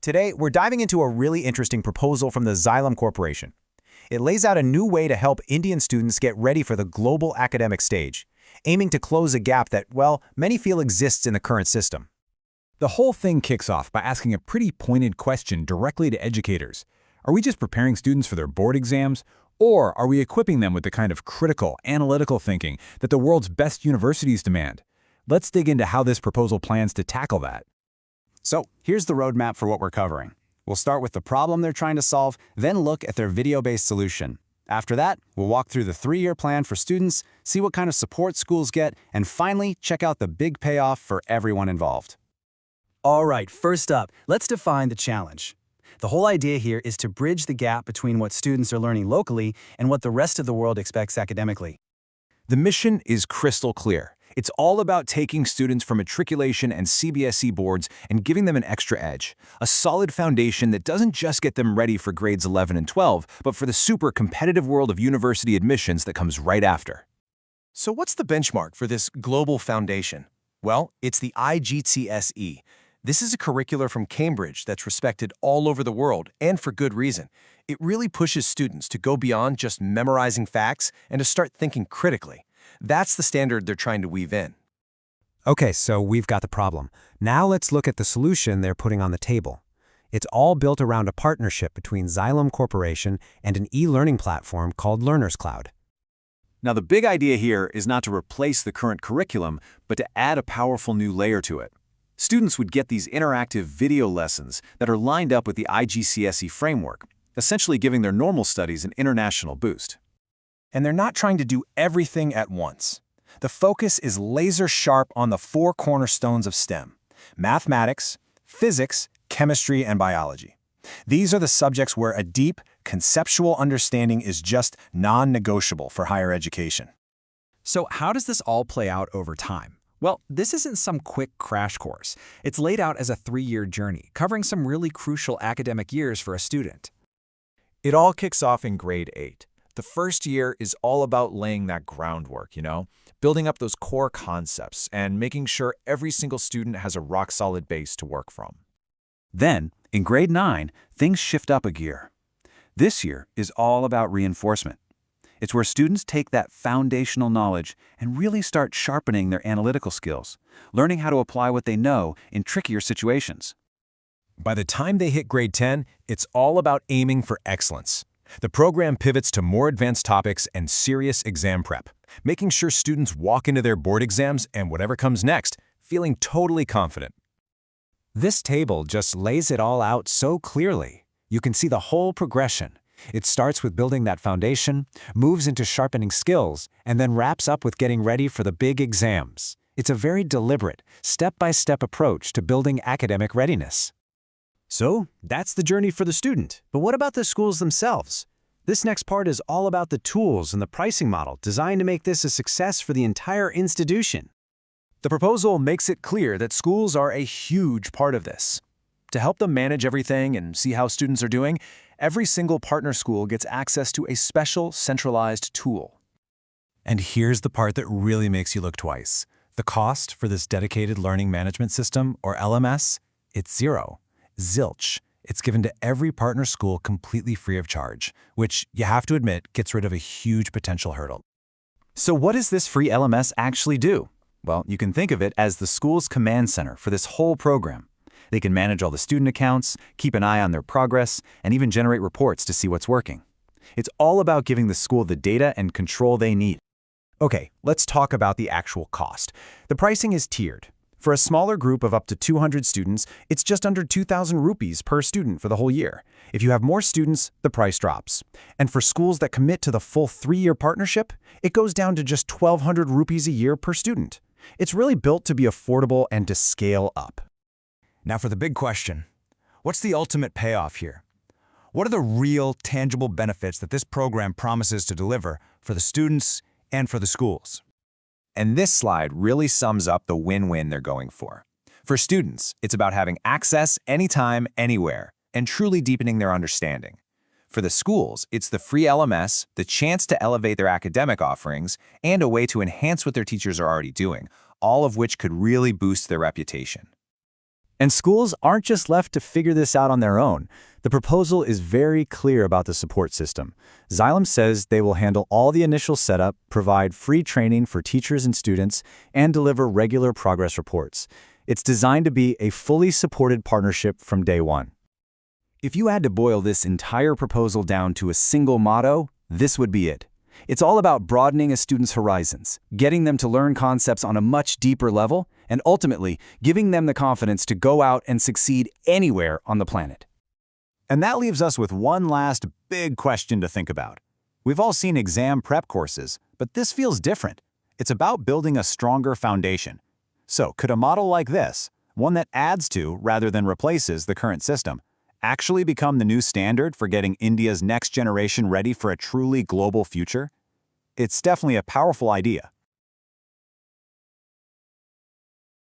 Today, we're diving into a really interesting proposal from the Xylem Corporation. It lays out a new way to help Indian students get ready for the global academic stage, aiming to close a gap that, well, many feel exists in the current system. The whole thing kicks off by asking a pretty pointed question directly to educators. Are we just preparing students for their board exams, or are we equipping them with the kind of critical, analytical thinking that the world's best universities demand? Let's dig into how this proposal plans to tackle that. So here's the roadmap for what we're covering. We'll start with the problem they're trying to solve, then look at their video-based solution. After that, we'll walk through the 3-year plan for students, see what kind of support schools get, and finally, check out the big payoff for everyone involved. All right, first up, let's define the challenge. The whole idea here is to bridge the gap between what students are learning locally and what the rest of the world expects academically. The mission is crystal clear. It's all about taking students from matriculation and CBSE boards and giving them an extra edge, a solid foundation that doesn't just get them ready for grades 11 and 12, but for the super competitive world of university admissions that comes right after. So what's the benchmark for this global foundation? Well, it's the IGCSE. This is a curricular from Cambridge that's respected all over the world, and for good reason. It really pushes students to go beyond just memorizing facts and to start thinking critically. That's the standard they're trying to weave in. Okay, so we've got the problem. Now let's look at the solution they're putting on the table. It's all built around a partnership between Xylem Corporation and an e-learning platform called Learner's Cloud. Now, the big idea here is not to replace the current curriculum, but to add a powerful new layer to it. Students would get these interactive video lessons that are lined up with the IGCSE framework, essentially giving their normal studies an international boost. And they're not trying to do everything at once. The focus is laser sharp on the 4 cornerstones of STEM: mathematics, physics, chemistry, and biology. These are the subjects where a deep, conceptual understanding is just non-negotiable for higher education. So how does this all play out over time? Well, this isn't some quick crash course. It's laid out as a 3-year journey, covering some really crucial academic years for a student. It all kicks off in grade 8. The first year is all about laying that groundwork, building up those core concepts and making sure every single student has a rock-solid base to work from. Then, in grade 9, things shift up a gear. This year is all about reinforcement. It's where students take that foundational knowledge and really start sharpening their analytical skills, learning how to apply what they know in trickier situations. By the time they hit grade 10, it's all about aiming for excellence. The program pivots to more advanced topics and serious exam prep, making sure students walk into their board exams and whatever comes next, feeling totally confident. This table just lays it all out so clearly. You can see the whole progression. It starts with building that foundation, moves into sharpening skills, and then wraps up with getting ready for the big exams. It's a very deliberate, step-by-step approach to building academic readiness. So, that's the journey for the student. But what about the schools themselves? This next part is all about the tools and the pricing model designed to make this a success for the entire institution. The proposal makes it clear that schools are a huge part of this. To help them manage everything and see how students are doing, every single partner school gets access to a special centralized tool. And here's the part that really makes you look twice. The cost for this dedicated learning management system, or LMS, it's zero. Zilch. It's given to every partner school completely free of charge, which, you have to admit, gets rid of a huge potential hurdle. So what does this free LMS actually do? Well, you can think of it as the school's command center for this whole program. They can manage all the student accounts, keep an eye on their progress, and even generate reports to see what's working. It's all about giving the school the data and control they need. Okay, let's talk about the actual cost. The pricing is tiered. For a smaller group of up to 200 students, it's just under 2,000 rupees per student for the whole year. If you have more students, the price drops. And for schools that commit to the full 3-year partnership, it goes down to just 1,200 rupees a year per student. It's really built to be affordable and to scale up. Now for the big question, what's the ultimate payoff here? What are the real, tangible benefits that this program promises to deliver for the students and for the schools? And this slide really sums up the win-win they're going for. For students, it's about having access anytime, anywhere, and truly deepening their understanding. For the schools, it's the free LMS, the chance to elevate their academic offerings, and a way to enhance what their teachers are already doing, all of which could really boost their reputation. And schools aren't just left to figure this out on their own. The proposal is very clear about the support system. Xylem says they will handle all the initial setup, provide free training for teachers and students, and deliver regular progress reports. It's designed to be a fully supported partnership from day one. If you had to boil this entire proposal down to a single motto, this would be it. It's all about broadening a student's horizons, getting them to learn concepts on a much deeper level, and ultimately giving them the confidence to go out and succeed anywhere on the planet. And that leaves us with one last big question to think about. We've all seen exam prep courses, but this feels different. It's about building a stronger foundation. So could a model like this, one that adds to rather than replaces the current system, actually become the new standard for getting India's next generation ready for a truly global future? It's definitely a powerful idea.